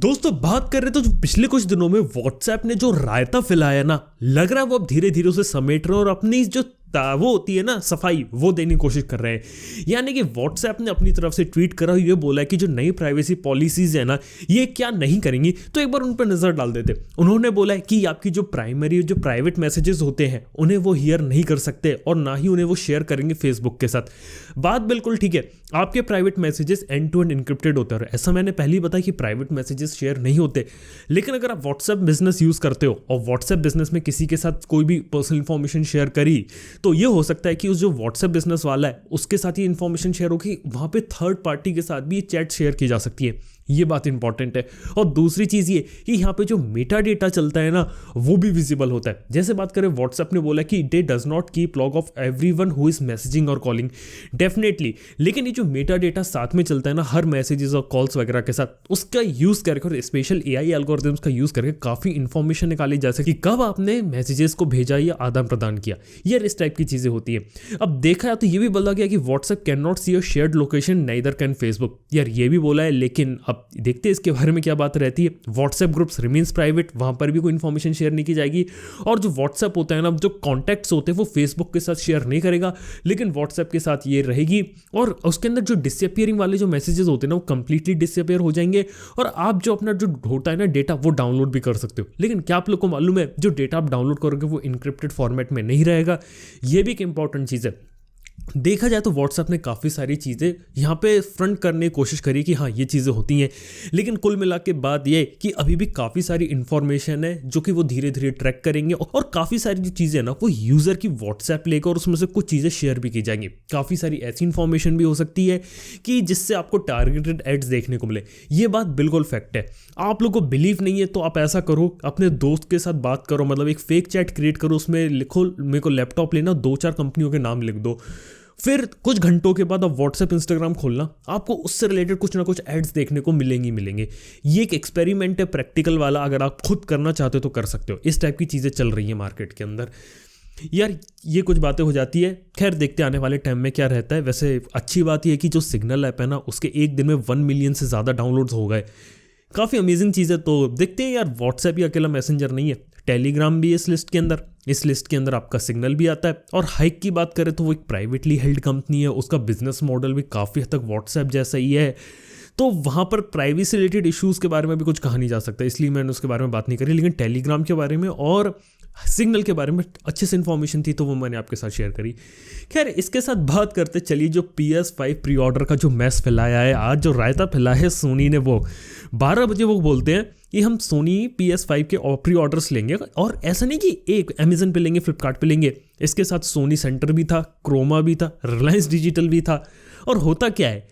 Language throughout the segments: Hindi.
दोस्तों बात कर रहे थे जो पिछले कुछ दिनों में व्हाट्सएप ने जो रायता फैलाया ना, लग रहा है वो अब धीरे धीरे उसे समेट रहे और अपनी जो वो होती है ना सफाई, वो देने की कोशिश कर रहे हैं। यानी कि व्हाट्सएप ने अपनी तरफ से ट्वीट करा, ये बोला कि जो नई प्राइवेसी पॉलिसीज है ना, ये क्या नहीं करेंगी, तो एक बार उन पर नजर डाल देते। उन्होंने बोला है कि आपकी जो प्राइवेट मैसेजेस होते हैं उन्हें वो हियर नहीं कर सकते और ना ही उन्हें वो शेयर करेंगे फेसबुक के साथ। बात बिल्कुल ठीक है, आपके private messages end to end encrypted होते हैं और ऐसा मैंने पहले ही बताया कि प्राइवेट मैसेजेस शेयर नहीं होते। लेकिन अगर आप व्हाट्सएप बिजनेस यूज करते हो और व्हाट्सएप बिजनेस में किसी के साथ कोई भी पर्सनल इंफॉर्मेशन शेयर करी, तो ये हो सकता है कि उस जो व्हाट्सएप बिजनेस वाला है उसके साथ ये इन्फॉर्मेशन शेयर होगी, वहां पे थर्ड पार्टी के साथ भी ये चैट शेयर की जा सकती है। ये बात इंपॉर्टेंट है। और दूसरी चीज ये कि यहाँ पे जो मेटा डेटा चलता है ना, वो भी विजिबल होता है। जैसे बात करें, व्हाट्सएप ने बोला कि दे does not keep log of everyone who is messaging और कॉलिंग, डेफिनेटली। लेकिन ये जो मेटा डेटा साथ में चलता है ना हर मैसेजेस और कॉल्स वगैरह के साथ, उसका यूज करके और स्पेशल एआई एल्गोरिथम्स का यूज करके काफी इंफॉर्मेशन निकाली जा सकती है कि कब आपने मैसेजेस को भेजा या आदान प्रदान किया। यार इस टाइप की चीजें होती है। अब देखा जाए तो ये भी बोला गया कि WhatsApp can not see your shared location, neither can Facebook. यार ये भी बोला है, लेकिन अब देखते हैं इसके बारे में क्या बात रहती है। व्हाट्सएप ग्रुप्स रिमेन्स प्राइवेट, वहां पर भी कोई इन्फॉर्मेशन शेयर नहीं की जाएगी। और जो व्हाट्सएप होता है ना, जो कॉन्टैक्ट्स होते हैं वो फेसबुक के साथ शेयर नहीं करेगा, लेकिन व्हाट्सएप के साथ ये रहेगी। और उसके अंदर जो डिसअपियरिंग वाले जो मैसेजेस होते हैं ना, वो कंप्लीटली डिसअपियर हो जाएंगे और आप जो अपना जो होता है ना डेटा, वो डाउनलोड भी कर सकते हो। लेकिन क्या आप लोग को मालूम है, जो डेटा आप डाउनलोड करोगे वो इनक्रिप्टेड फॉर्मेट में नहीं रहेगा। ये भी एक इंपॉर्टेंट चीज़ है। देखा जाए तो व्हाट्सएप ने काफ़ी सारी चीज़ें यहाँ पे फ्रंट करने की कोशिश करी कि हाँ ये चीज़ें होती हैं, लेकिन कुल मिला के बात ये कि अभी भी काफ़ी सारी इन्फॉर्मेशन है जो कि वो धीरे धीरे ट्रैक करेंगे और काफ़ी सारी जो चीज़ें हैं ना, वो यूज़र की व्हाट्सएप लेकर और उसमें से कुछ चीज़ें शेयर भी की जाएंगी। काफ़ी सारी ऐसी इन्फॉर्मेशन भी हो सकती है कि जिससे आपको टारगेटेड एड्स देखने को मिले। ये बात बिल्कुल फैक्ट है। आप लोगों को बिलीव नहीं है तो आप ऐसा करो, अपने दोस्त के साथ बात करो, मतलब एक फेक चैट क्रिएट करो, उसमें लिखो मेरे को लैपटॉप लेना, 2-4 कंपनियों के नाम लिख दो। फिर कुछ घंटों के बाद आप व्हाट्सएप इंस्टाग्राम खोलना, आपको उससे रिलेटेड कुछ ना कुछ एड्स देखने को मिलेंगे। ये एक एक्सपेरिमेंट है प्रैक्टिकल वाला, अगर आप खुद करना चाहते हो तो कर सकते हो। इस टाइप की चीज़ें चल रही हैं मार्केट के अंदर। यार ये कुछ बातें हो जाती है। खैर देखते आने वाले टाइम में क्या रहता है। वैसे अच्छी बात यह है कि जो सिग्नल ऐप है ना, उसके एक दिन में 1 मिलियन से ज़्यादा डाउनलोड्स हो गए। काफ़ी अमेजिंग चीज़ है। तो देखते हैं यार, व्हाट्सएप ही अकेला मैसेंजर नहीं है, टेलीग्राम भी इस लिस्ट के अंदर आपका सिग्नल भी आता है। और हाइक की बात करें तो वो एक प्राइवेटली हेल्ड कंपनी है, उसका बिजनेस मॉडल भी काफ़ी हद तक व्हाट्सएप जैसा ही है। तो वहाँ पर प्राइवेसी रिलेटेड इश्यूज़ के बारे में भी कुछ कहा नहीं जा सकता, इसलिए मैंने उसके बारे में बात नहीं करी। लेकिन टेलीग्राम के बारे में और सिग्नल के बारे में अच्छे से इन्फॉर्मेशन थी तो वो मैंने आपके साथ शेयर करी। खैर इसके साथ बात करते चलिए, जो PS5 प्री ऑर्डर का जो मैस फैलाया है, आज जो रायता फैलाया है सोनी ने, वो 12 बजे वो बोलते हैं कि हम सोनी PS5 के प्री ऑर्डर्स लेंगे। और ऐसा नहीं कि एक अमेजन पे लेंगे, फ्लिपकार्ट पे लेंगे। इसके साथ सोनी सेंटर भी था, क्रोमा भी था, रिलायंस डिजिटल भी था। और होता क्या है,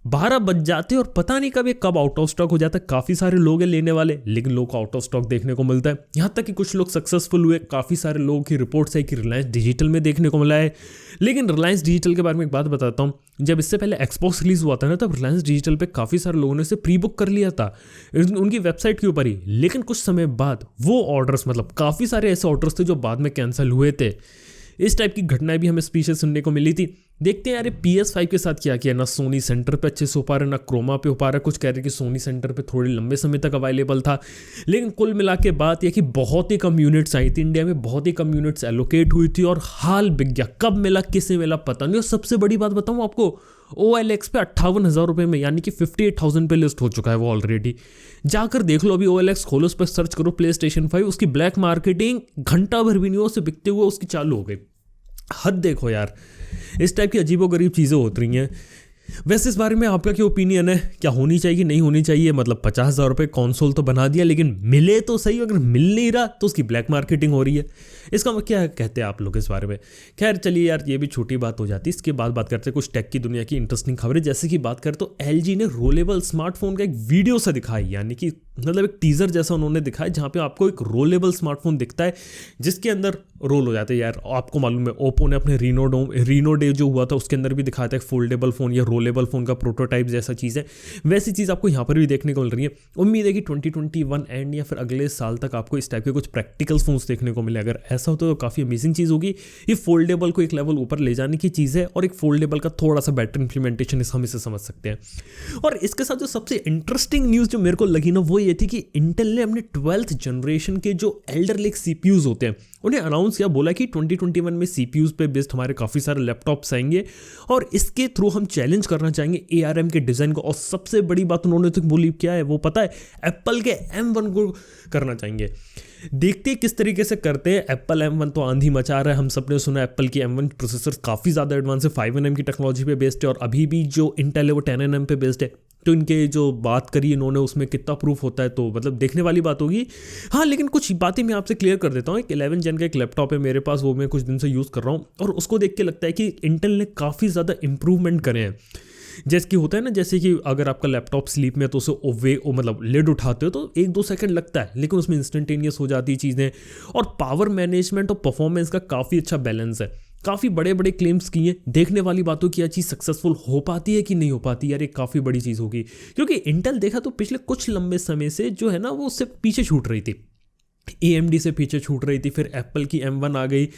12 बज जाते और पता नहीं कब आउट ऑफ स्टॉक हो जाता है। काफ़ी सारे लोग हैं लेने वाले, लेकिन लोग को आउट ऑफ स्टॉक देखने को मिलता है। यहाँ तक कि कुछ लोग सक्सेसफुल हुए। काफ़ी सारे लोगों की रिपोर्ट्स है कि रिलायंस डिजिटल में देखने को मिला है। लेकिन रिलायंस डिजिटल के बारे में एक बात बताता हूँ, जब इससे पहले एक्सबॉक्स रिलीज हुआ था ना, तब रिलायंस डिजिटल पे काफ़ी सारे लोगों ने इसे प्री बुक कर लिया था उनकी वेबसाइट के ऊपर ही। लेकिन कुछ समय बाद वो ऑर्डर्स, मतलब काफ़ी सारे ऐसे ऑर्डर्स थे जो बाद में कैंसिल हुए थे। इस टाइप की घटनाएं भी हमें पीछे सुनने को मिली थी। देखते हैं यार PS5 के साथ क्या किया। ना सोनी सेंटर पे अच्छे से हो पा रहा है, ना क्रोमा पे हो पा रहा है। कुछ कह रहे कि सोनी सेंटर पे थोड़े लंबे समय तक अवेलेबल था। लेकिन कुल मिला के बात यह कि बहुत ही कम यूनिट्स आई थी इंडिया में, बहुत ही कम यूनिट्स एलोकेट हुई थी और हाल बिक गया। कब मिला, किसे मिला, पता नहीं। और सबसे बड़ी बात बताऊँ आपको, OLX पे 58,000 रुपये में, यानी कि 58,000 पे लिस्ट हो चुका है वो ऑलरेडी। जाकर देख लो, अभी OLX खोलो, उस पर सर्च करो PlayStation 5, उसकी ब्लैक मार्केटिंग घंटा भर भी नहीं हो उसे बिकते हुए उसकी चालू हो गई। हद देखो यार, इस टाइप की अजीबोगरीब चीज़ें होती रही हैं। वैसे इस बारे में आपका क्या ओपिनियन है, क्या होनी चाहिए नहीं होनी चाहिए? मतलब 50,000 रुपये कॉन्सोल तो बना दिया, लेकिन मिले तो सही, अगर मिल नहीं रहा तो उसकी ब्लैक मार्केटिंग हो रही है। इसका क्या कहते हैं आप लोग इस बारे में? खैर चलिए यार, ये भी छोटी बात हो जाती है। इसके बाद बात करते हैं कुछ टेक की दुनिया की इंटरेस्टिंग खबरें। जैसे कि बात करें तो LG ने रोलेबल स्मार्टफोन का एक वीडियो सा दिखाई, यानी कि मतलब एक टीजर जैसा उन्होंने दिखाया, जहाँ पे आपको एक रोलेबल स्मार्टफोन दिखता है जिसके अंदर रोल हो जाते हैं। यार आपको मालूम है, ओप्पो ने अपने रीनो डे जो हुआ था उसके अंदर भी दिखाया था एक फोल्डेबल फोन या रोलेबल फोन का प्रोटोटाइप जैसा चीज़ है। वैसी चीज़ आपको यहाँ पर भी देखने को मिल रही है। उम्मीद है कि 2021 एंड या फिर अगले साल तक आपको इस टाइप के कुछ प्रैक्टिकल फोन्स देखने को मिले। अगर ऐसा होता तो काफ़ी अमेजिंग चीज़ होगी। ये फोल्डेबल को एक लेवल ऊपर ले जाने की चीज़ है और एक फोल्डेबल का थोड़ा सा बेटर इंप्लीमेंटेशन हम इसे समझ सकते हैं। और इसके साथ जो सबसे इंटरेस्टिंग न्यूज़ जो मेरे को लगी ना, वो ये ये थी कि इंटेल ने अपने 12th जनरेशन के जो एल्डर लेक सीपीयूज होते हैं उन्हें अनाउंस किया, बोला कि 2021 में सीपीयूज पे बेस्ड हमारे काफ़ी सारे लैपटॉप्स आएंगे और इसके थ्रू हम चैलेंज करना चाहेंगे ARM के डिज़ाइन को। और सबसे बड़ी बात उन्होंने तो बोली क्या है वो पता है, एप्पल के M1 को करना चाहेंगे। देखते हैं किस तरीके से करते हैं। एप्पल M1 तो आंधी मचा रहा है, हम सबने सुना एप्पल की M1 प्रोसेसर काफ़ी ज़्यादा एडवांस है, 5nm की टेक्नोलॉजी पे बेस्ड है और अभी भी जो इंटेल है वो 10nm पे बेस्ड है। तो इनके जो बात करी इन्होंने उसमें कितना प्रूफ होता है तो मतलब देखने वाली बात होगी। हाँ, लेकिन कुछ बातें मैं आपसे क्लियर कर देता हूँ। एक 11 जेन का एक लैपटॉप है मेरे पास, वो मैं कुछ दिन से यूज़ कर रहा हूँ और उसको देख के लगता है कि इंटेल ने काफ़ी ज़्यादा इंप्रूवमेंट करे हैं। जैसे कि होता है ना, जैसे कि अगर आपका लैपटॉप स्लीप में तो उसे मतलब लिड उठाते हो तो 1-2 सेकंड लगता है, लेकिन उसमें इंस्टेंटेनियस हो जाती है चीज़ें। और पावर मैनेजमेंट और परफॉर्मेंस का काफ़ी अच्छा बैलेंस है। काफ़ी बड़े बड़े क्लेम्स किए, देखने वाली बातों की यह चीज़ सक्सेसफुल हो पाती है कि नहीं हो पाती यार, एक काफ़ी बड़ी चीज़ होगी। क्योंकि इंटेल देखा तो पिछले कुछ लंबे समय से जो है ना वो उससे पीछे छूट रही थी, AMD से पीछे छूट रही थी, फिर एप्पल की M1 आ गई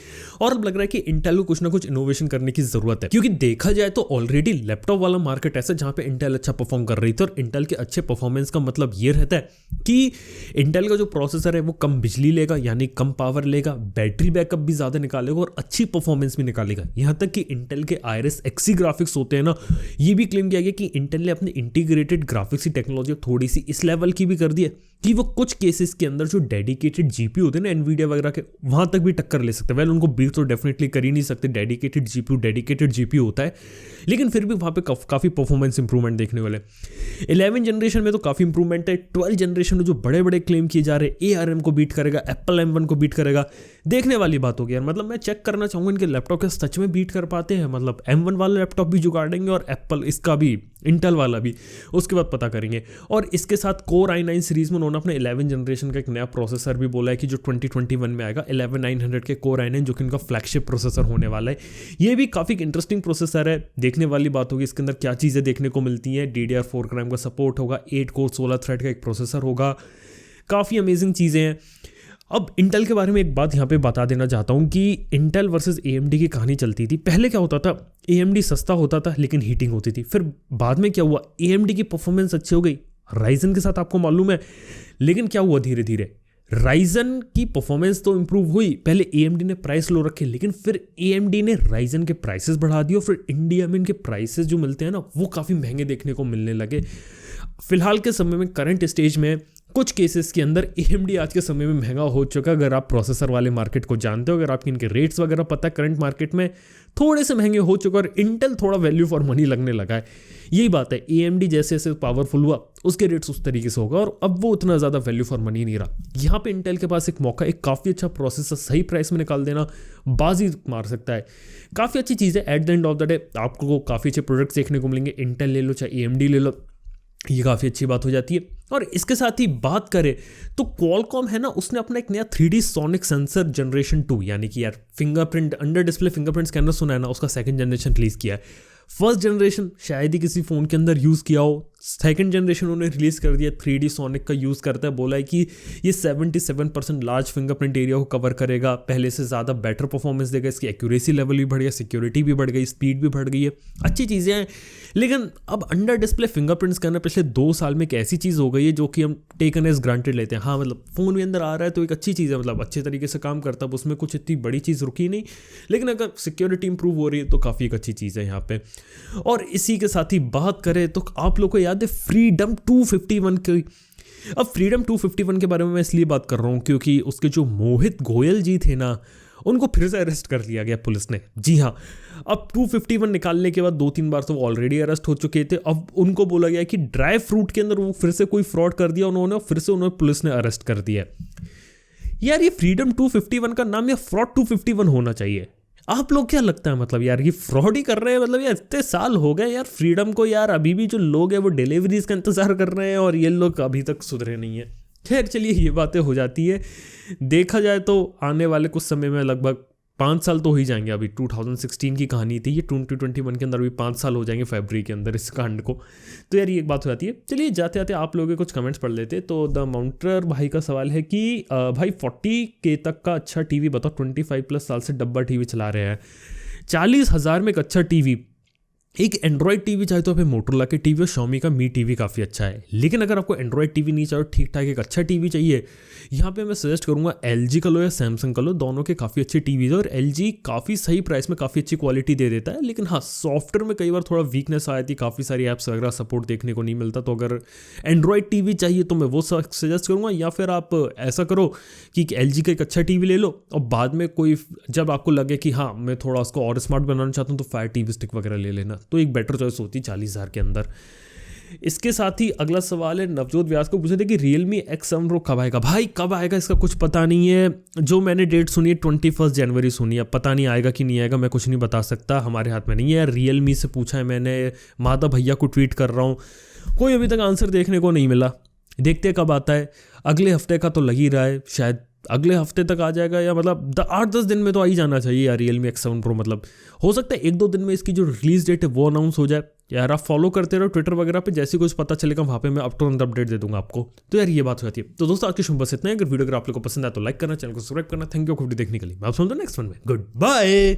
और अब लग रहा है कि इंटेल को कुछ ना कुछ इनोवेशन करने की ज़रूरत है। क्योंकि देखा जाए तो ऑलरेडी लैपटॉप वाला मार्केट ऐसा जहाँ पे इंटेल अच्छा परफॉर्म कर रही थी और इंटेल के अच्छे परफॉर्मेंस का मतलब ये रहता है कि इंटेल का जो प्रोसेसर है वो कम बिजली लेगा, यानी कम पावर लेगा, बैटरी बैकअप भी ज़्यादा निकालेगा और अच्छी परफॉर्मेंस भी निकालेगा। यहाँ तक कि इंटेल के Iris Xe ग्राफिक्स होते हैं ना, ये भी क्लेम किया गया कि इंटेल ने अपनी इंटीग्रेटेड ग्राफिक्स की टेक्नोलॉजी थोड़ी सी इस लेवल की भी कर दी है कि वो कुछ केसेस के अंदर जो डेडिकेटेड GPU होते हैं ना एनवीडिया वगैरह के, वहां तक भी टक्कर ले सकते हैं। वेल उनको बीट तो डेफिनेटली कर ही नहीं सकते, डेडिकेटेड GPU होता है, लेकिन फिर भी वहां पे काफ़ी परफॉर्मेंस इंप्रूवमेंट देखने वाले। 11 जनरेशन में तो काफ़ी इंप्रूवमेंट है। 12 जनरेशन में जो बड़े बड़े क्लेम किए जा रहे हैं, ARM को बीट करेगा, एप्पल M1 को बीट करेगा, देखने वाली बात होगी यार। मतलब मैं चेक करना चाहूँगा इनके लैपटॉप के सच में बीट कर पाते हैं, मतलब M1 वाला लैपटॉप भी जुगाड़ेंगे और एप्पल इसका भी, इंटेल वाला भी, उसके बाद पता करेंगे। और इसके साथ Core i9 सीरीज में उन्होंने अपने 11 जनरेशन का एक नया प्रोसेसर भी बोला है कि जो 2021 में आएगा, 11900 के Core i9, जो कि इनका फ्लैगशिप प्रोसेसर होने वाला है। ये भी काफ़ी इंटरेस्टिंग प्रोसेसर है, देखने वाली बात होगी इसके अंदर क्या चीज़ें देखने को मिलती हैं। DDR4 रैम का सपोर्ट होगा, 8 कोर 16 थ्रेड का एक प्रोसेसर होगा, काफ़ी अमेजिंग चीज़ें हैं। अब इंटेल के बारे में एक बात यहाँ पे बता देना चाहता हूँ कि इंटेल वर्सेस AMD की कहानी चलती थी। पहले क्या होता था, AMD सस्ता होता था लेकिन हीटिंग होती थी। फिर बाद में क्या हुआ, AMD की परफॉर्मेंस अच्छी हो गई राइजन के साथ, आपको मालूम है। लेकिन क्या हुआ, धीरे धीरे राइजन की परफॉर्मेंस तो इंप्रूव हुई, पहले AMD ने प्राइस लो रखे, लेकिन फिर AMD ने राइजन के प्राइसेस बढ़ा दिए और फिर इंडिया में इनके प्राइसेस जो मिलते हैं ना वो काफ़ी महंगे देखने को मिलने लगे। फिलहाल के समय में, करंट स्टेज में, कुछ केसेस के अंदर AMD आज के समय में महंगा हो चुका है। अगर आप प्रोसेसर वाले मार्केट को जानते हो, अगर आपके इनके रेट्स वगैरह पता है, करंट मार्केट में थोड़े से महंगे हो चुका है और इंटेल थोड़ा वैल्यू फॉर मनी लगने लगा है। यही बात है, AMD जैसे जैसे पावरफुल हुआ उसके रेट्स उस तरीके से होगा और अब वो उतना ज़्यादा वैल्यू फॉर मनी नहीं रहा। यहाँ पे इंटेल के पास एक मौका, एक काफ़ी अच्छा प्रोसेसर सही प्राइस में निकाल देना, बाजी मार सकता है। काफ़ी अच्छी चीज़ है। At the end of the day आपको काफ़ी अच्छे प्रोडक्ट्स देखने को मिलेंगे, इंटेल ले लो चाहे AMD ले लो, ये काफ़ी अच्छी बात हो जाती है। और इसके साथ ही बात करें तो क्वालकॉम है ना, उसने अपना एक नया 3D सोनिक सेंसर जनरेशन 2, यानी कि यार fingerprint under display fingerprint scanner सुना है ना, उसका सेकंड जनरेशन रिलीज़ किया है। फर्स्ट जनरेशन शायद ही किसी फ़ोन के अंदर यूज़ किया हो, सेकंड जनरेशन उन्होंने रिलीज़ कर दिया, 3D सोनिक का यूज़ करता है। बोला है कि ये 77% लार्ज फिंगरप्रिंट एरिया को कवर करेगा, पहले से ज़्यादा बेटर परफॉर्मेंस देगा, इसकी एक्यूरेसी लेवल भी बढ़ गया, सिक्योरिटी भी बढ़ गई, स्पीड भी बढ़ गई है, अच्छी चीज़ें हैं। लेकिन अब अंडर डिस्प्ले फिंगरप्रिंट स्कैनर पिछले 2 साल में एक ऐसी चीज़ हो गई है जो कि हम टेकन एज ग्रांटेड लेते हैं। हाँ, मतलब फ़ोन के अंदर आ रहा है तो एक अच्छी चीज़ है, मतलब अच्छे तरीके से काम करता है, उसमें कुछ इतनी बड़ी चीज़ रुकी नहीं, लेकिन अगर सिक्योरिटी इंप्रूव हो रही है तो काफ़ी एक अच्छी चीज़ है यहाँ पे। और इसी के साथ ही बात करें तो आप लोगों को याद है फ्रीडम 251 की। अब फ्रीडम 251 के बारे में मैं इसलिए बात कर रहा हूँ क्योंकि उसके जो मोहित गोयल जी थे ना, उनको फिर से अरेस्ट कर लिया गया पुलिस ने। जी हाँ, अब 251 निकालने के बाद 2-3 बार तो वो ऑलरेडी अरेस्ट हो चुके थे। अब उनको बोला गया कि ड्राई फ्रूट के अंदर वो फिर से कोई फ्रॉड कर दिया उन्होंने, फिर से उन्हें पुलिस ने अरेस्ट कर दिया। यार ये फ्रीडम 251 का नाम या फ्रॉड 251 होना चाहिए। आप लोग क्या लगता है, मतलब यार ये फ्रॉड ही कर रहे हैं? मतलब यार इतने साल हो गए यार फ्रीडम को, यार अभी भी जो लोग हैं वो डिलीवरीज का इंतजार कर रहे हैं और ये लोग अभी तक सुधरे नहीं है। खैर चलिए, ये बातें हो जाती है। देखा जाए तो आने वाले कुछ समय में लगभग 5 साल तो हो ही जाएंगे। अभी 2016 की कहानी थी, ये 2021 के अंदर भी 5 साल हो जाएंगे फरवरी के अंदर इस कांड को। तो यार ये एक बात हो जाती है। चलिए जाते जाते आप लोगों के कुछ कमेंट्स पढ़ लेते। तो द माउंटर भाई का सवाल है कि भाई 40K तक का अच्छा टीवी बताओ, 25+ साल से डब्बा टीवी चला रहे हैं, 40,000 में एक अच्छा टीवी। एक एंड्रॉयड टीवी चाहे तो फिर मोटरोला के टीवी और Xiaomi का मी टीवी काफ़ी अच्छा है। लेकिन अगर आपको एंड्रॉयड टीवी नहीं चाहिए, ठीक ठाक एक अच्छा टीवी चाहिए, यहाँ पे मैं सजेस्ट करूँगा LG का लो या सैमसंग का लो। दोनों के काफ़ी अच्छे टीवीज है और LG काफ़ी सही प्राइस में काफ़ी अच्छी क्वालिटी दे देता है। लेकिन हाँ, सॉफ्टवेयर में कई बार थोड़ा वीकनेस आ जाती है, काफ़ी सारी ऐप्स वगैरह सपोर्ट देखने को नहीं मिलता। तो अगर एंड्रॉयड टीवी चाहिए तो मैं वो सजेस्ट करूँगा, या फिर आप ऐसा करो कि LG का एक अच्छा टीवी ले लो और बाद में कोई जब आपको लगे कि हाँ मैं थोड़ा उसको और स्मार्ट बनाना चाहता हूँ तो फायर टीवी स्टिक वगैरह ले लेना, तो एक बेटर चॉइस होती है 40,000 के अंदर। इसके साथ ही अगला सवाल है नवजोत व्यास को पूछे थे कि Realme X7 Pro कब आएगा। भाई कब आएगा इसका कुछ पता नहीं है। जो मैंने डेट सुनी है 21 जनवरी सुनी है, अब पता नहीं आएगा कि नहीं आएगा, मैं कुछ नहीं बता सकता, हमारे हाथ में नहीं है। Realme से पूछा है मैंने, माधव भैया को ट्वीट कर रहा हूँ, कोई अभी तक आंसर देखने को नहीं मिला। देखते कब आता है, अगले हफ्ते का तो लग ही रहा है, शायद अगले हफ्ते तक आ जाएगा, या मतलब 8-10 दिन में तो आ ही जाना चाहिए यार Realme X7 Pro। मतलब हो सकता है 1-2 दिन में इसकी जो रिलीज डेट है वो अनाउंस हो जाए। यार आप फॉलो करते रहो ट्विटर वगैरह पे, जैसे कुछ पता चलेगा वहाँ पे मैं अप टू अपडेट दे दूंगा आपको। तो यार ये बात हो जाती है। तो दोस्तों आज की शुभ बस इतना है। अगर वीडियो अगर आप लोगों को पसंद आए तो लाइक करना, चैनल को सब्सक्राइब करना। थैंक यू वीडियो देखने के लिए। मैं आप सुनता हूँ नेक्स्ट वन में। Good bye.